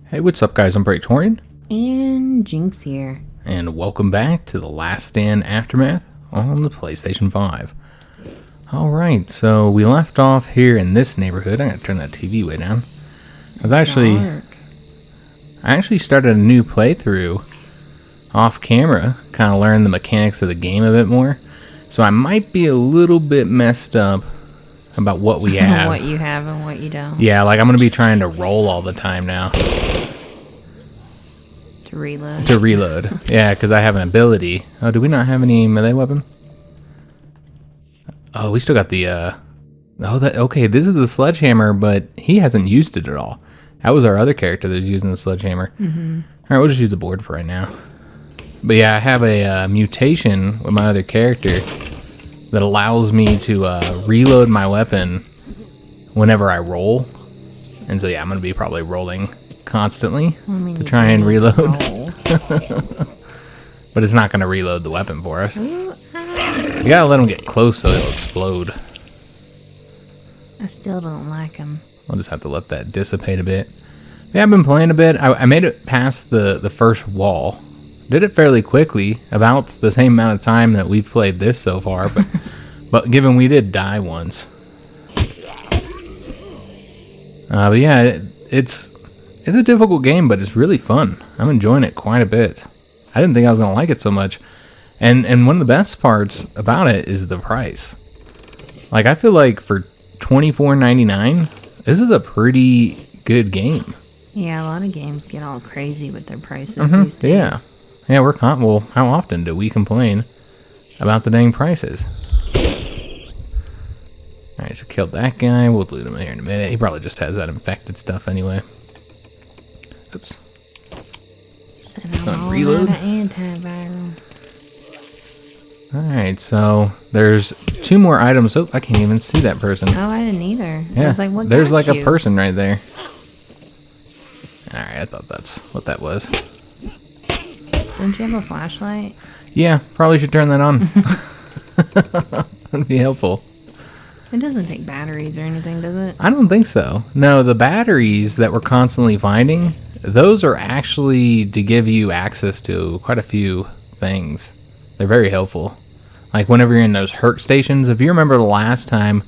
Hey, what's up guys? I'm Praetorian. And Jynx here. And welcome back to The Last Stand Aftermath on the PlayStation 5. Alright, so we left off here in this neighborhood. I gotta turn that TV way down. I actually started a new playthrough off camera, kind of learn the mechanics of the game a bit more. So I might be a little bit messed up about what we have. What you have and what you don't. Yeah, like I'm gonna be trying to roll all the time now. To reload. To reload. Yeah, because I have an ability. Oh, do we not have any melee weapon? Oh, we still got the, okay, this is the sledgehammer, but he hasn't used it at all. That was our other character that was using the sledgehammer. Mm-hmm. Alright, we'll just use the board for right now. But yeah, I have a mutation with my other character that allows me to reload my weapon whenever I roll. And so yeah, I'm going to be probably rolling constantly to try and reload. But it's not going to reload the weapon for us. You gotta let him get close so it'll explode. I still don't like him. We'll just have to let that dissipate a bit. Yeah, I've been playing a bit. I made it past the first wall. Did it fairly quickly, about the same amount of time that we've played this so far, but given we did die once. But yeah, it's a difficult game, but it's really fun. I'm enjoying it quite a bit. I didn't think I was going to like it so much. And one of the best parts about it is the price. Like, I feel like for $24.99, this is a pretty good game. Yeah, a lot of games get all crazy with their prices these days. Yeah. Yeah, well, how often do we complain about the dang prices? Alright, so killed that guy. We'll loot him here in a minute. He probably just has that infected stuff anyway. Oops. Reload. Antiviral. Alright, so there's two more items. Oh, I can't even see that person. Oh, I didn't either. Yeah, I was like, what there's got like you? a person right there. Alright, I thought that's what that was. Don't you have a flashlight? Yeah, probably should turn that on. That'd be helpful. It doesn't take batteries or anything, does it? I don't think so. No, the batteries that we're constantly finding, those are actually to give you access to quite a few things. They're very helpful. Like whenever you're in those herc stations, if you remember the last time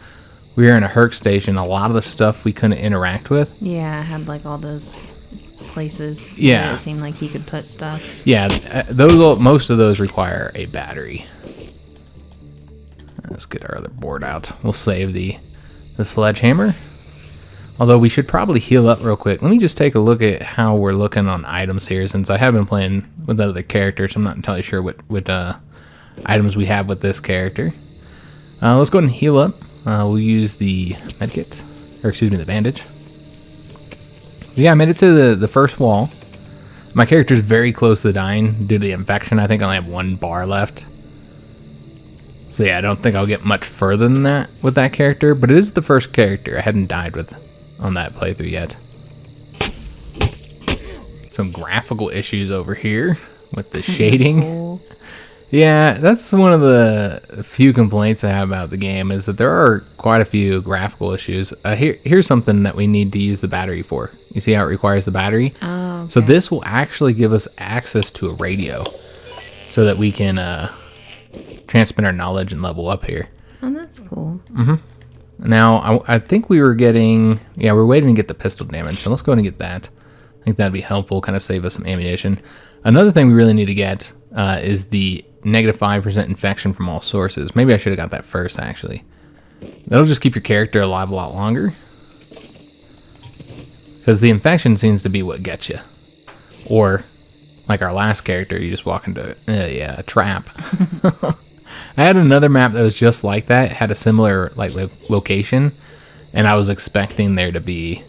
we were in a herc station, a lot of the stuff we couldn't interact with. Yeah, I had like all those places. Yeah. Where it seemed like you could put stuff. Yeah, most of those require a battery. Let's get our other board out. We'll save the sledgehammer. Although we should probably heal up real quick. Let me just take a look at how we're looking on items here, since I have been playing with other characters. I'm not entirely sure what items we have with this character. Let's go ahead and heal up. We'll use the medkit, or excuse me, the bandage. Yeah, I made it to the first wall. My character's very close to dying due to the infection. I think I only have 1 bar left. So yeah, I don't think I'll get much further than that with that character, but it is the first character I hadn't died with on that playthrough yet. Some graphical issues over here with the shading. Cool. Yeah, that's one of the few complaints I have about the game, is that there are quite a few graphical issues. Here's something that we need to use the battery for. You see how it requires the battery? Oh, okay. So this will actually give us access to a radio so that we can transmit our knowledge and level up here. Oh, that's cool. Mm-hmm. Now, I think we were getting... Yeah, we're waiting to get the pistol damage, so let's go ahead and get that. I think that'd be helpful, kind of save us some ammunition. Another thing we really need to get is the -5% infection from all sources. Maybe I should have got that first, actually. That'll just keep your character alive a lot longer. Because the infection seems to be what gets you. Or, like our last character, you just walk into a trap. I had another map that was just like that. It had a similar location. And I was expecting there to be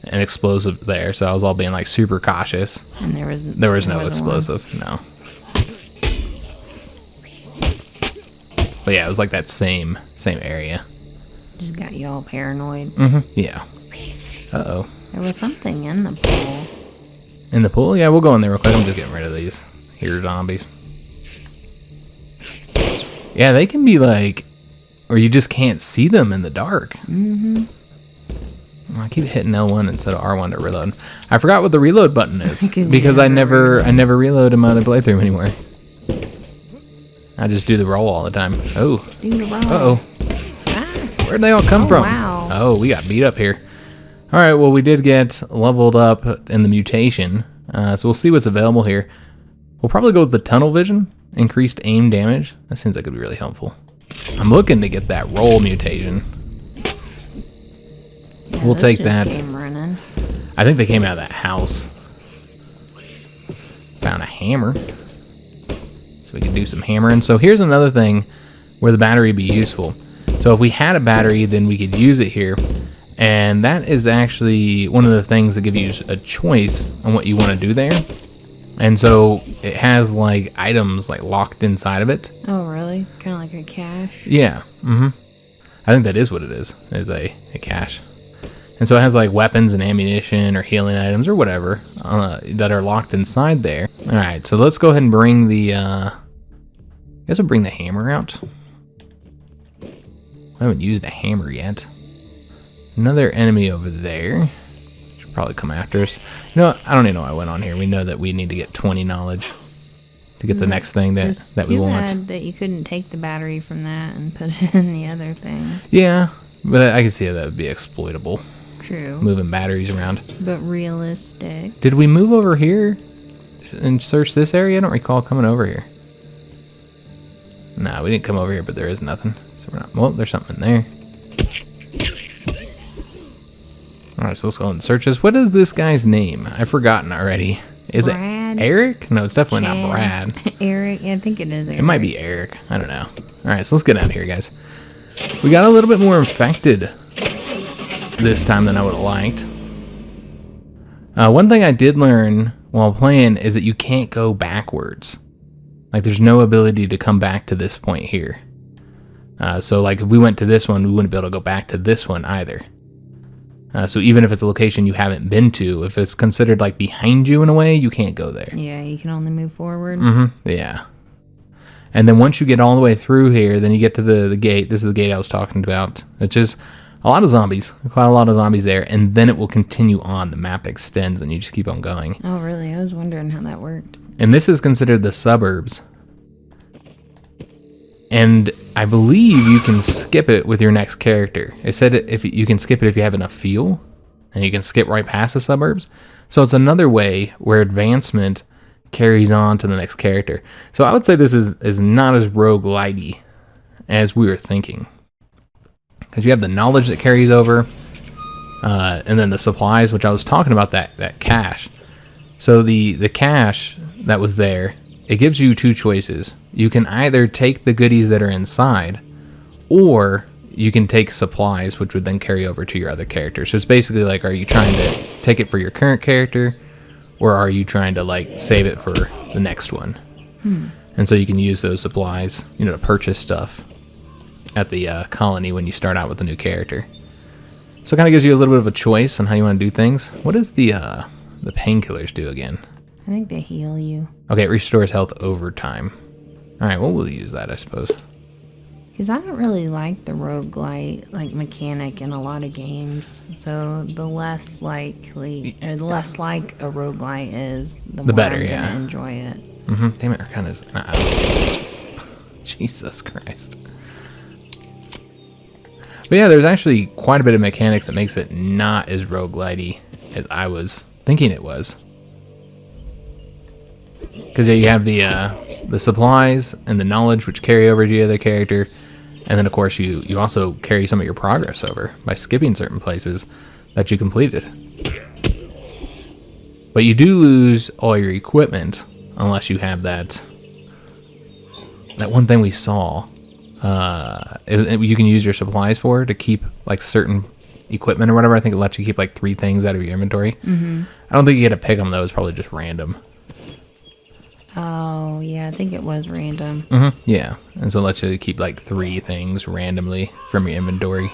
an explosive there. So I was all being like super cautious. And there was no explosive. No. But yeah, it was like that same area. Just got you all paranoid. Mm-hmm. Yeah. Uh-oh. There was something in the pool. In the pool? Yeah, we'll go in there real quick. I'm just getting rid of these here zombies. Yeah, they can be like... Or you just can't see them in the dark. Mm-hmm. I keep hitting L1 instead of R1 to reload. I forgot what the reload button is because you I never reload in my other playthrough anymore. I just do the roll all the time. Oh. Do the roll. Uh-oh. Ah. Where'd they all come from? Wow. Oh, we got beat up here. All right, well, we did get leveled up in the mutation, so we'll see what's available here. We'll probably go with the tunnel vision, increased aim damage. That seems like it'd be really helpful. I'm looking to get that roll mutation. Yeah, We'll take just that. came running. I think they came out of that house. Found a hammer. So we can do some hammering. So here's another thing where the battery would be useful. So if we had a battery, then we could use it here. And that is actually one of the things that give you a choice on what you want to do there. And so it has like items like locked inside of it. Oh, really? Kind of like a cache? Yeah. I think that is what it is a cache. And so it has like weapons and ammunition or healing items or whatever that are locked inside there. All right, so let's go ahead and bring the... I guess we'll bring the hammer out. I haven't used a hammer yet. Another enemy over there. Should probably come after us. You know what? I don't even know why I went on here. We know that we need to get 20 knowledge to get the next thing that we want. It's too bad that you couldn't take the battery from that and put it in the other thing. Yeah, but I can see how that would be exploitable. True. Moving batteries around. But realistic. Did we move over here and search this area? I don't recall coming over here. No, we didn't come over here, but there is nothing. So we're not... Well, there's something in there. Alright, so let's go and search this. What is this guy's name? I've forgotten already. Is Brad? it Eric? No, it's definitely not Brad. Eric? Yeah, I think it is Eric. It might be Eric. I don't know. Alright, so let's get out of here, guys. We got a little bit more infected this time than I would have liked. One thing I did learn while playing is that you can't go backwards. Like, there's no ability to come back to this point here. So, like, if we went to this one, we wouldn't be able to go back to this one either. So even if it's a location you haven't been to, if it's considered, like, behind you in a way, you can't go there. Yeah, you can only move forward. Yeah. And then once you get all the way through here, then you get to the gate. This is the gate I was talking about. It's just a lot of zombies. Quite a lot of zombies there. And then it will continue on. The map extends and you just keep on going. Oh, really? I was wondering how that worked. And this is considered the suburbs. And I believe you can skip it with your next character. It said if you can skip it if you have enough fuel. And you can skip right past the suburbs. So it's another way where advancement carries on to the next character. So I would say this is not as rogue-litey as we were thinking. Because you have the knowledge that carries over. And then the supplies, which I was talking about, that cache. So the cache that was there, it gives you two choices. You can either take the goodies that are inside, or you can take supplies, which would then carry over to your other character. So it's basically like, are you trying to take it for your current character, or are you trying to, like, save it for the next one? And so you can use those supplies, you know, to purchase stuff at the colony when you start out with a new character. So it kind of gives you a little bit of a choice on how you want to do things. What does the painkillers do again? I think they heal you. Okay, it restores health over time. All right, well, we'll use that, I suppose. Because I don't really like the rogue-lite mechanic in a lot of games. So the less likely, or the less like a rogue-lite is, the more better, I'm yeah. gonna enjoy it. Damn it, Arcana's... Jesus Christ. But yeah, there's actually quite a bit of mechanics that makes it not as roguelitey as I was thinking it was. Because yeah, you have the supplies and the knowledge which carry over to the other character, and then of course you also carry some of your progress over by skipping certain places that you completed. But you do lose all your equipment unless you have that one thing we saw. You can use your supplies for to keep like certain equipment or whatever. I think it lets you keep like 3 things out of your inventory. I don't think you get to pick them though. It's probably just random. Oh, yeah, I think it was random. Yeah, and so it lets you keep like 3 things randomly from your inventory.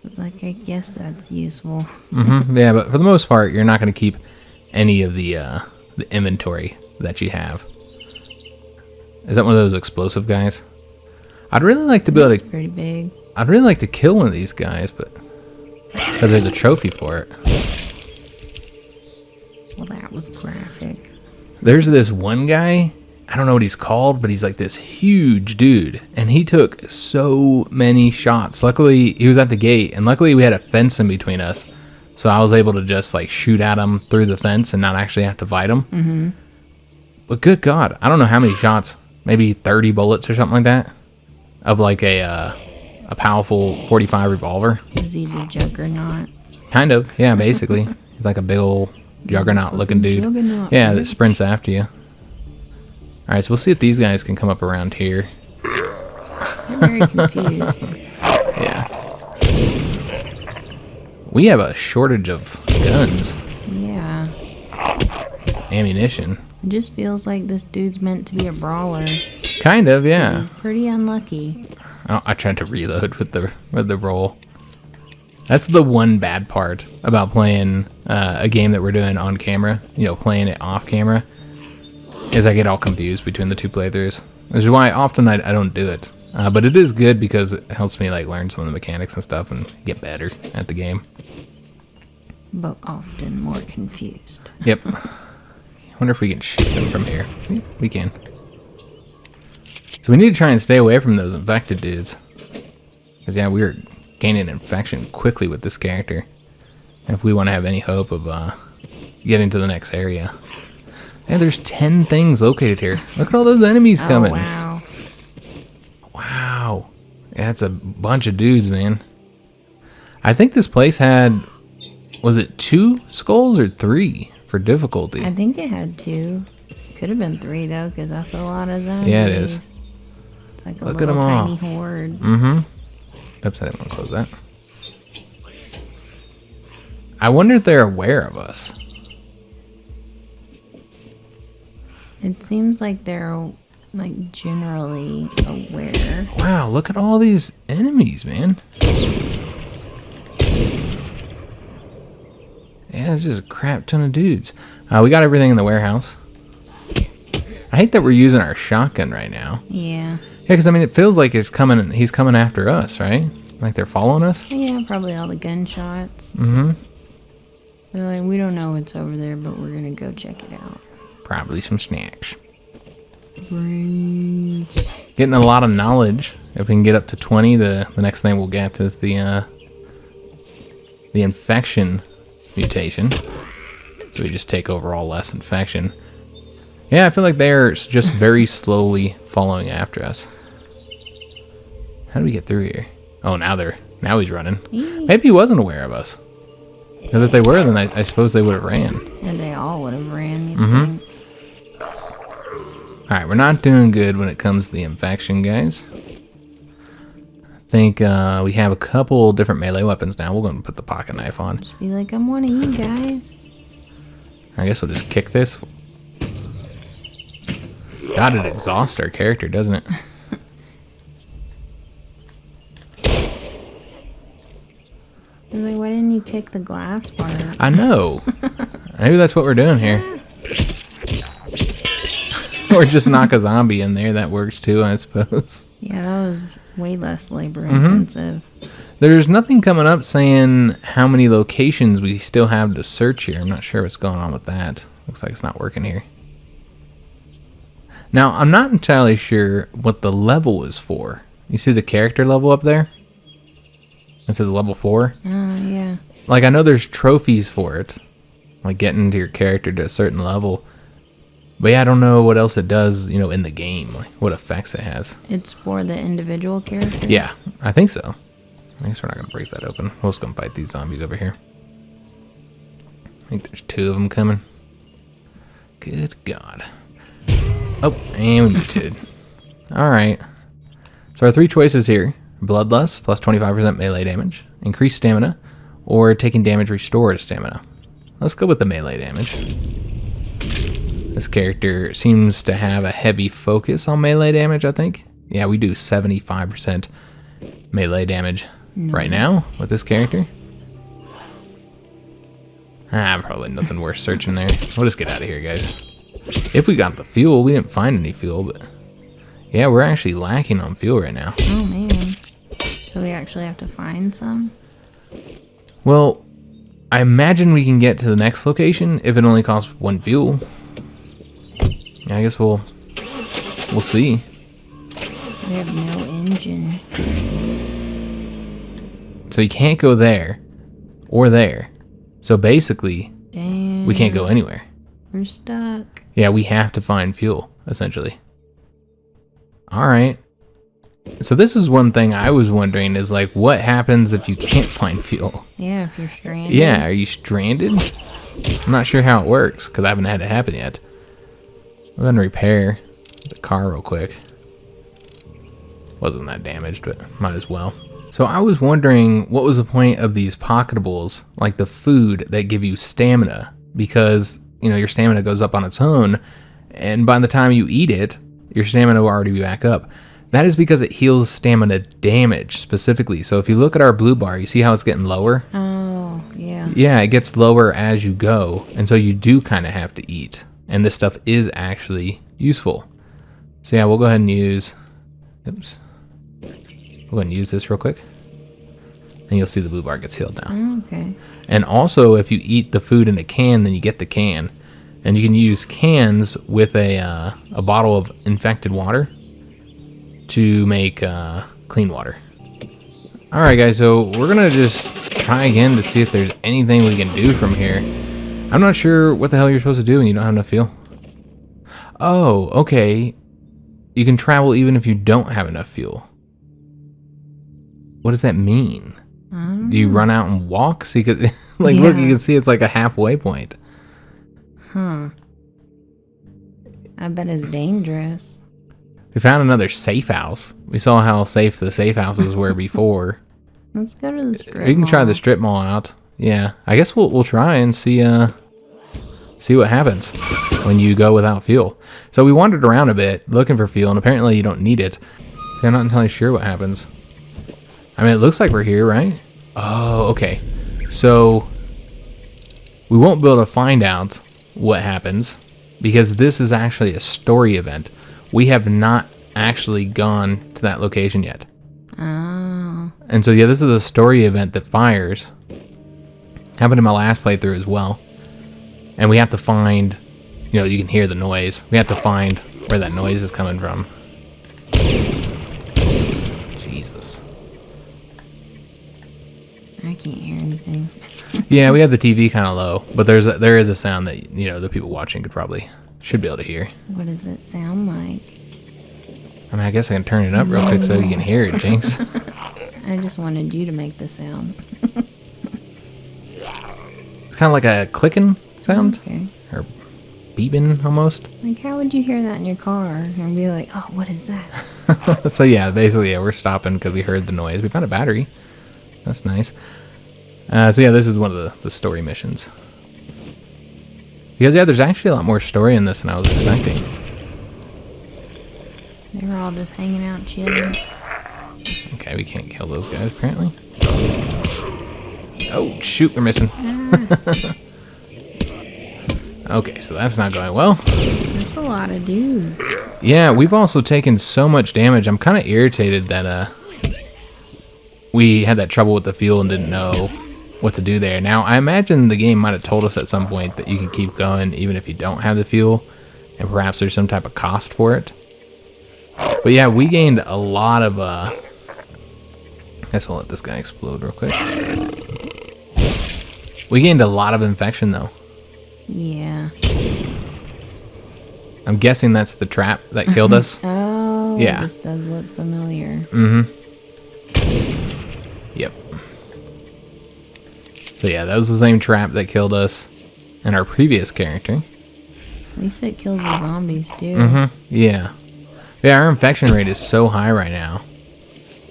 It's like, I guess that's useful. Yeah, but for the most part, you're not going to keep any of the inventory that you have. Is that one of those explosive guys? I'd really like to be able It's to... pretty big. I'd really like to kill one of these guys, but Because there's a trophy for it. Well, that was graphic. There's this one guy, I don't know what he's called, but he's like this huge dude. And he took so many shots. Luckily, he was at the gate. And luckily, we had a fence in between us. So I was able to just like shoot at him through the fence and not actually have to fight him. Mm-hmm. But good God, I don't know how many shots. Maybe 30 bullets or something like that. Of like a powerful 45 revolver. Is he the Juggernaut? Kind of, yeah, basically. He's like a big old Juggernaut-looking dude. Juggernaut, Yeah, dude. that sprints after you. All right, so we'll see if these guys can come up around here. I'm very confused. Yeah. We have a shortage of guns, Yeah. ammunition. It just feels like this dude's meant to be a brawler. Kind of, yeah. He's pretty unlucky. Oh, I tried to reload with the roll. That's the one bad part about playing a game that we're doing on camera. You know, playing it off camera, is I get all confused between the two playthroughs. Which is why often I don't do it. But it is good because it helps me like learn some of the mechanics and stuff and get better at the game. But often more confused. Yep. Wonder if we can shoot them from here. We can. So we need to try and stay away from those infected dudes. Because yeah, we're gaining infection quickly with this character. If we want to have any hope of getting to the next area. And there's 10 things located here. Look at all those enemies coming. Oh, wow. Wow. Yeah, that's a bunch of dudes, man. I think this place had, was it 2 skulls or 3 for difficulty? I think it had 2. Could have been 3 though, because that's a lot of zombies. Yeah, it is. It's like a Look at little them all. tiny horde. Mm-hmm. Oops, I didn't want to close that. I wonder if they're aware of us. It seems like they're like generally aware. Wow, look at all these enemies, man. Yeah, it's just a crap ton of dudes. We got everything in the warehouse. I hate that we're using our shotgun right now. Yeah. Yeah, because I mean, it feels like he's coming after us, right? Like they're following us? Yeah, probably all the gunshots. Mm-hmm. They're like, we don't know what's over there, but we're gonna go check it out. Probably some snacks. Brains. Getting a lot of knowledge. If we can get up to 20, the next thing we'll get is the infection mutation. So we just take over all less infection. Yeah, I feel like they're just very slowly following after us. How do we get through here? Oh, now he's running. Maybe he wasn't aware of us. Because if they were, then I suppose they would have ran. And they all would have ran, you'd think. Alright, we're not doing good when it comes to the infection, guys. I think we have a couple different melee weapons now. We're going to put the pocket knife on. Just be like, I'm one of you guys. I guess we'll just kick this. God, it exhausts our character, doesn't it? Like, why didn't you kick the glass part? I know. Maybe that's what we're doing here. Or just knock a zombie in there. That works too, I suppose. Yeah, that was way less labor intensive. There's nothing coming up saying how many locations we still have to search here. I'm not sure what's going on with that. Looks like it's not working here. Now, I'm not entirely sure what the level is for. You see the character level up there? It says level 4. Oh, yeah. Like, I know there's trophies for it. Like, getting to your character to a certain level. But yeah, I don't know what else it does, you know, in the game. Like, what effects it has. It's for the individual character? Yeah, I think so. I guess we're not going to break that open. We'll just go fight these zombies over here. I think there's 2 of them coming. Good God. Oh, and we muted. Alright. So our 3 choices here. Bloodlust, plus 25% melee damage. Increased stamina. Or taking damage restores stamina. Let's go with the melee damage. This character seems to have a heavy focus on melee damage, I think. Yeah, we do 75% melee damage right now with this character. Probably nothing worth searching there. We'll just get out of here, guys. If we got the fuel, we didn't find any fuel, but yeah, we're actually lacking on fuel right now. Oh, man. So we actually have to find some? Well, I imagine we can get to the next location if it only costs 1 fuel. I guess we'll see. We have no engine. So you can't go there or there. So basically, Damn. we can't go anywhere. We're stuck. Yeah, we have to find fuel, essentially. All right. So this is one thing I was wondering is like, what happens if you can't find fuel? Yeah, if you're stranded. Yeah, are you stranded? I'm not sure how it works because I haven't had it happen yet. I'm gonna repair the car real quick. Wasn't that damaged, but might as well. So I was wondering what was the point of these pocketables, like the food that give you stamina, because you know your stamina goes up on its own, and by the time you eat it, your stamina will already be back up. That is because it heals stamina damage specifically. So if you look at our blue bar, you see how it's getting lower? Oh, yeah. Yeah, it gets lower as you go, and so you do kind of have to eat. And this stuff is actually useful. So yeah, we'll go ahead and use... Oops. We'll go ahead and use this real quick. And you'll see the blue bar gets healed now. Okay. And also, if you eat the food in a can, then you get the can. And you can use cans with a bottle of infected water to make clean water. Alright guys, so we're gonna just try again to see if there's anything we can do from here. I'm not sure what the hell you're supposed to do when you don't have enough fuel. Oh, okay. You can travel even if you don't have enough fuel. What does that mean? Do you run out and walk? So you could, like, look, you can see it's like a halfway point. Huh. I bet it's dangerous. We found another safe house. We saw how safe the safe houses were before. Let's go to the strip mall. We can try the strip mall out. Yeah, I guess we'll try and see what happens when you go without fuel. So we wandered around a bit looking for fuel, and apparently you don't need it. So I'm not entirely sure what happens. I mean, it looks like we're here, right? Oh, okay. So we won't be able to find out what happens because this is actually a story event. We have not actually gone to that location yet. Oh. And so, yeah, this is a story event that fires. Happened in my last playthrough as well. And we have to find, you know, you can hear the noise. We have to find where that noise is coming from. Jesus. I can't hear anything. Yeah, we have the TV kind of low, but there is a sound that, you know, the people watching should be able to hear. What does it sound like? I mean, I guess I can turn it up real quick so you can hear it, Jinx. I just wanted you to make the sound. It's kind of like a clicking sound. Okay. Or beeping almost. Like, how would you hear that in your car and be like, oh, what is that? So yeah, basically, yeah, we're stopping because we heard the noise. We found a battery. That's nice. So yeah, this is one of the story missions. Because yeah, there's actually a lot more story in this than I was expecting. They were all just hanging out chilling. Okay, we can't kill those guys apparently. Oh shoot, we're missing. Okay, so that's not going well. That's a lot of dudes. Yeah, we've also taken so much damage. I'm kind of irritated that we had that trouble with the fuel and didn't know what to do there. Now, I imagine the game might have told us at some point that you can keep going even if you don't have the fuel, and perhaps there's some type of cost for it. But yeah, we gained a lot of I guess we'll let this guy explode real quick. We gained a lot of infection though. Yeah. I'm guessing that's the trap that killed us. Oh, yeah. This does look familiar. Mm-hmm. Yep. So yeah, that was the same trap that killed us and our previous character. At least it kills the zombies too. Mm-hmm. Yeah. Yeah, our infection rate is so high right now.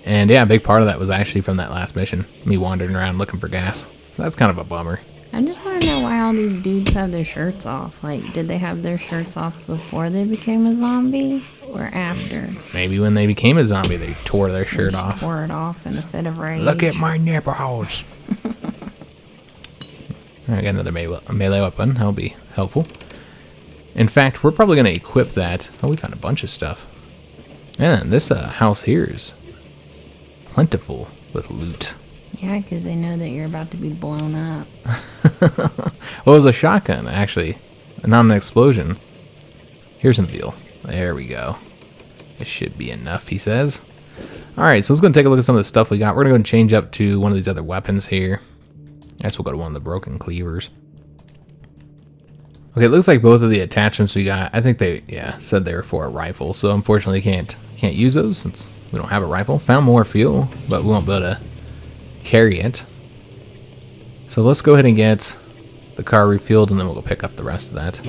And yeah, a big part of that was actually from that last mission. Me wandering around looking for gas. So that's kind of a bummer. I just want to know why all these dudes have their shirts off. Like, did they have their shirts off before they became a zombie or after? Maybe when they became a zombie, they tore their shirt Just off. Tore it off in a fit of rage. Look at my nipples. I got another melee weapon. That'll be helpful. In fact, we're probably going to equip that. Oh, we found a bunch of stuff. And this house here is plentiful with loot. Yeah, because they know that you're about to be blown up. Well, it was a shotgun, actually. Not an explosion. Here's some fuel. There we go. It should be enough, he says. Alright, so let's go and take a look at some of the stuff we got. We're going to go and change up to one of these other weapons here. I guess we'll go to one of the broken cleavers. Okay, it looks like both of the attachments we got, I think they, said they were for a rifle. So unfortunately can't use those since we don't have a rifle. Found more fuel, but we won't be able to carry it. So let's go ahead and get the car refueled, and then we'll go pick up the rest of that.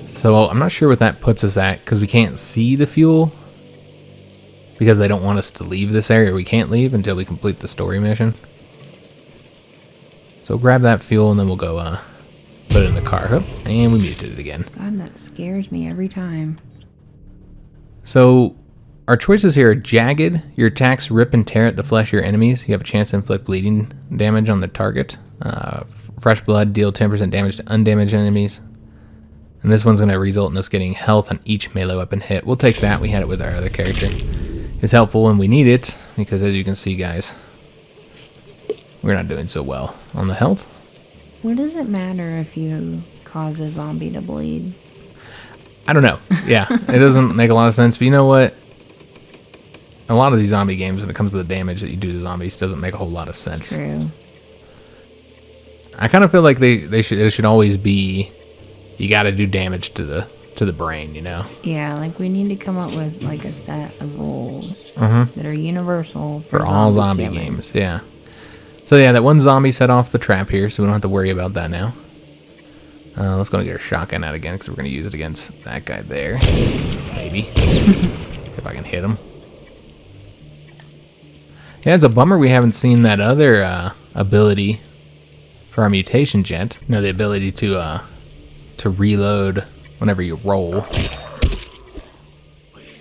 So I'm not sure what that puts us at, because we can't see the fuel. Because they don't want us to leave this area. We can't leave until we complete the story mission. So grab that fuel, and then we'll go put it in the car. Oh, and we muted it again. God, that scares me every time. So our choices here are jagged. Your attacks rip and tear at the flesh of your enemies. You have a chance to inflict bleeding damage on the target. Fresh blood, deal 10% damage to undamaged enemies. And this one's going to result in us getting health on each melee weapon hit. We'll take that. We had it with our other character. It's helpful when we need it, because as you can see, guys, we're not doing so well on the health. What does it matter if you cause a zombie to bleed? I don't know. Yeah, it doesn't make a lot of sense, but you know what? A lot of these zombie games, when it comes to the damage that you do to zombies, doesn't make a whole lot of sense. True. I kind of feel like it should always be, you got to do damage to the brain, you know? Yeah, like we need to come up with like a set of rules that are universal for all zombie games. Yeah. So yeah, that one zombie set off the trap here, so we don't have to worry about that now. Let's go and get our shotgun out again, because we're going to use it against that guy there. Maybe. If I can hit him. Yeah, it's a bummer we haven't seen that other ability for our mutations yet. You know, the ability to reload whenever you roll.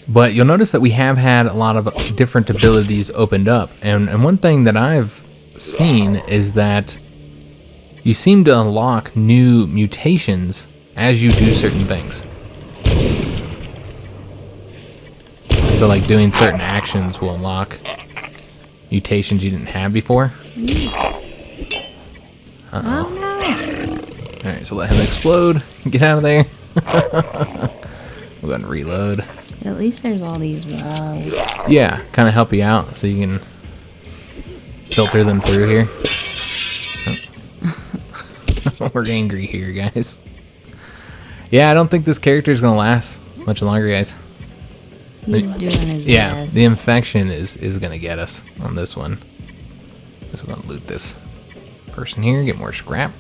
But you'll notice that we have had a lot of different abilities opened up. And one thing that I've seen is that you seem to unlock new mutations as you do certain things. So like doing certain actions will unlock mutations you didn't have before. Uh-oh. Oh no! Alright, so let him explode. Get out of there. We'll go ahead and reload. At least there's all these walls. Yeah, kind of help you out so you can filter them through here. Oh. We're angry here, guys. Yeah, I don't think this character is going to last much longer, guys. He's doing his best. The infection is going to get us on this one. So we're going to loot this person here, get more scrap.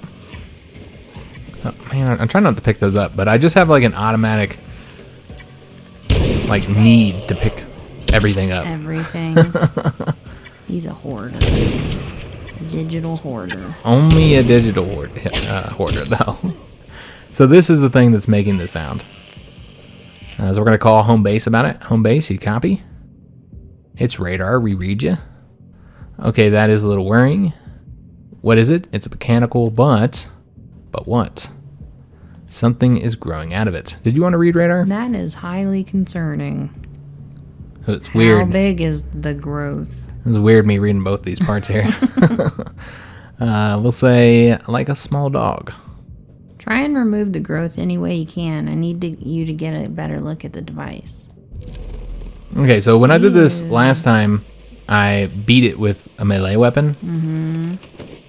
Oh, man, I'm trying not to pick those up, but I just have like an automatic like need to pick everything up. Everything. He's a hoarder. A digital hoarder. Only a digital hoarder, though. So this is the thing that's making the sound. So we're going to call home base about it. Home base, you copy? It's radar, we read you. Okay, that is a little worrying. What is it? It's a mechanical, but what? Something is growing out of it. Did you want to read radar? That is highly concerning. It's weird. How big is the growth? It's weird me reading both these parts here. We'll say like a small dog. Try and remove the growth any way you can. I need you to get a better look at the device. Okay, so when I did this last time, I beat it with a melee weapon. Mm-hmm.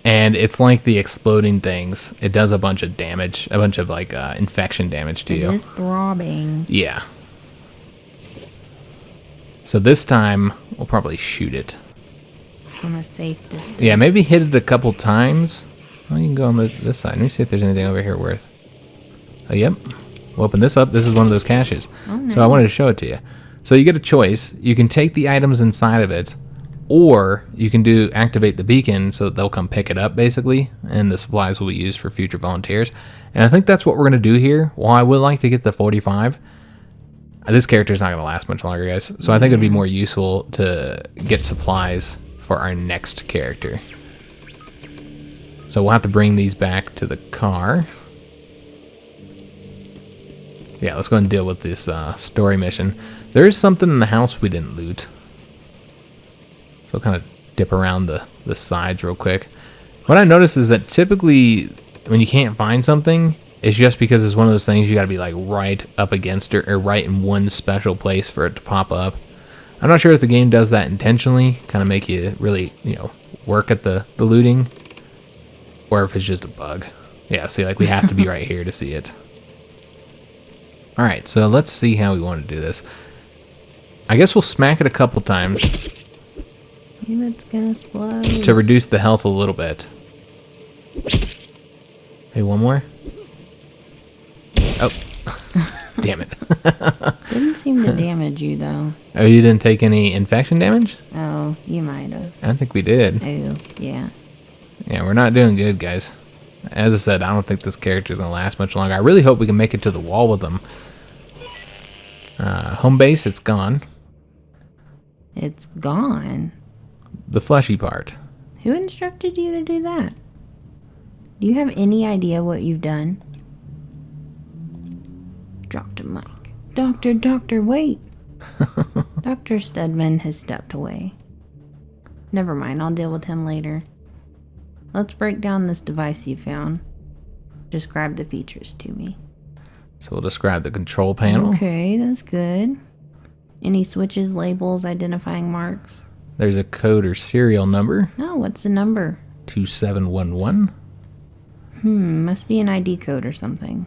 And it's like the exploding things. It does a bunch of damage, a bunch of like infection damage to you. It is throbbing. Yeah. So this time, we'll probably shoot it. From a safe distance. Yeah, maybe hit it a couple times. Well, you can go on this side. Let me see if there's anything over here worth. Oh, yep. We'll open this up. This is one of those caches. Oh, nice. So I wanted to show it to you. So you get a choice. You can take the items inside of it, or you can activate the beacon so that they'll come pick it up, basically, and the supplies will be used for future volunteers. And I think that's what we're going to do here. While I would like to get the 45, this character's not going to last much longer, guys. So I think it'd be more useful to get supplies for our next character. So we'll have to bring these back to the car. Yeah, let's go and deal with this story mission. There is something in the house we didn't loot. So kind of dip around the sides real quick. What I noticed is that typically when you can't find something, it's just because it's one of those things you got to be like right up against it or right in one special place for it to pop up. I'm not sure if the game does that intentionally, kind of make you really, work at the looting, or if it's just a bug. Yeah, see, like we have to be right here to see it. All right, so let's see how we want to do this. I guess we'll smack it a couple times. It's gonna explode. To reduce the health a little bit. Hey, one more. Oh, damn it. Didn't seem to damage you, though. Oh, you didn't take any infection damage? Oh, you might have. I think we did. Oh, yeah. Yeah, we're not doing good, guys. As I said, I don't think this character is going to last much longer. I really hope we can make it to the wall with them. Home base, it's gone. It's gone? The fleshy part. Who instructed you to do that? Do you have any idea what you've done? Dropped a mic. Doctor, wait. Dr. Stedman has stepped away. Never mind, I'll deal with him later. Let's break down this device you found. Describe the features to me. So we'll describe the control panel. Okay, that's good. Any switches, labels, identifying marks? There's a code or serial number. Oh, what's the number? 2711. Must be an ID code or something.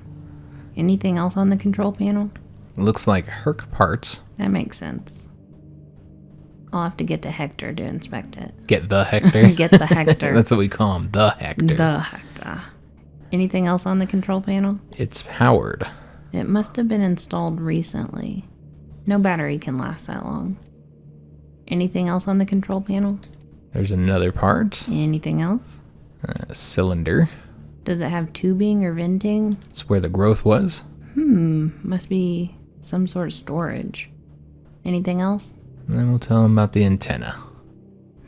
Anything else on the control panel? Looks like Herc parts. That makes sense. I'll have to get to Hector to inspect it. Get the Hector? Get the Hector. That's what we call him, the Hector. The Hector. Anything else on the control panel? It's powered. It must have been installed recently. No battery can last that long. Anything else on the control panel? There's another part. Anything else? A cylinder. Does it have tubing or venting? It's where the growth was. Must be some sort of storage. Anything else? And then we'll tell them about the antenna.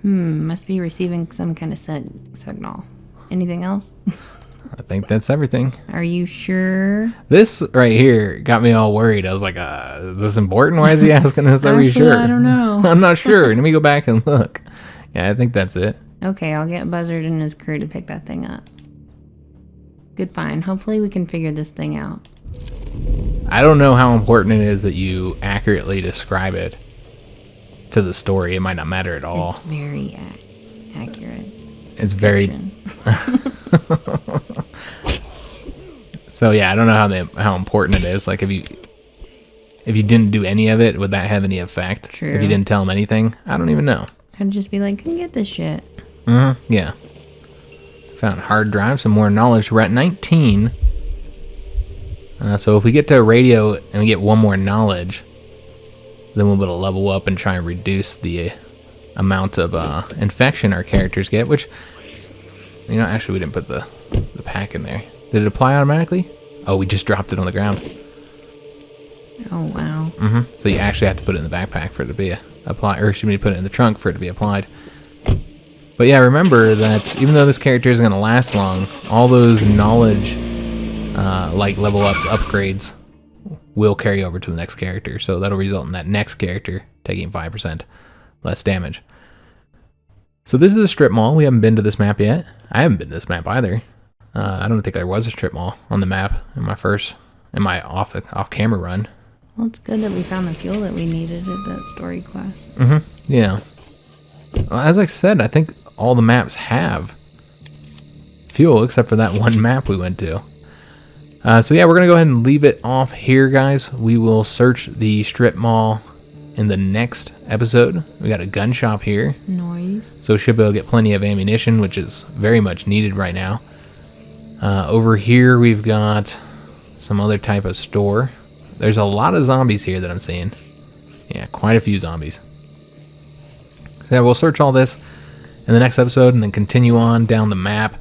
Must be receiving some kind of signal. Anything else? I think that's everything. Are you sure? This right here got me all worried. I was like, is this important? Why is he asking us? Are we sure? I don't know. I'm not sure. Let me go back and look. Yeah, I think that's it. Okay, I'll get Buzzard and his crew to pick that thing up. Good find. Hopefully we can figure this thing out. I don't know how important it is that you accurately describe it to the story. It might not matter at all. It's very accurate. It's very... So yeah, I don't know how important it is. Like if you didn't do any of it, would that have any effect? True. If you didn't tell them anything, I don't even know. I'd just be like, come get this shit. Yeah. Found hard drive, some more knowledge. We're at 19. So if we get to a radio and we get one more knowledge, then we'll be able to level up and try and reduce the amount of infection our characters get, which, actually we didn't put the pack in there. Did it apply automatically? Oh, we just dropped it on the ground. Oh, wow. So you actually have to put it in the backpack for it to be applied, or excuse me, put it in the trunk for it to be applied. But yeah, remember that even though this character isn't going to last long, all those knowledge, like level ups, upgrades, will carry over to the next character. So that'll result in that next character taking 5% less damage. So this is a strip mall. We haven't been to this map yet. I haven't been to this map either. I don't think there was a strip mall on the map in my off-camera run. Well, it's good that we found the fuel that we needed at that story quest. Yeah. Well, as I said, I think all the maps have fuel except for that one map we went to. So yeah, we're going to go ahead and leave it off here, guys. We will search the strip mall in the next episode. We got a gun shop here. Nice. So should be able to get plenty of ammunition, which is very much needed right now. Over here, we've got some other type of store. There's a lot of zombies here that I'm seeing. Yeah, quite a few zombies. So yeah, we'll search all this in the next episode and then continue on down the map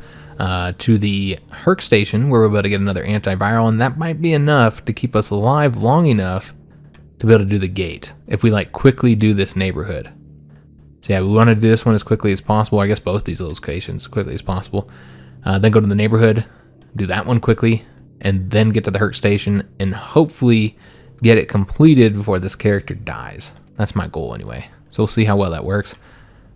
to the Herc station where we're about to get another antiviral, and that might be enough to keep us alive long enough to be able to do the gate if we quickly do this neighborhood. So yeah, we want to do this one as quickly as possible. I guess both these locations as quickly as possible. Then go to the neighborhood, do that one quickly, and then get to the Herc station and hopefully get it completed before this character dies. That's my goal anyway. So we'll see how well that works.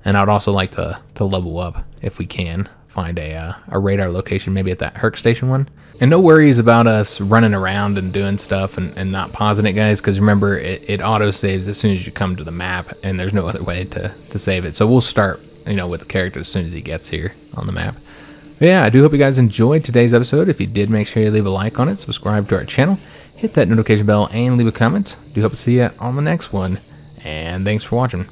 And I'd also like to level up if we can. Find a radar location, maybe at that Herc Station one. And no worries about us running around and doing stuff and not pausing it, guys, because remember, it auto-saves as soon as you come to the map, and there's no other way to save it. So we'll start, with the character as soon as he gets here on the map. But yeah, I do hope you guys enjoyed today's episode. If you did, make sure you leave a like on it, subscribe to our channel, hit that notification bell, and leave a comment. Do hope to see you on the next one, and thanks for watching.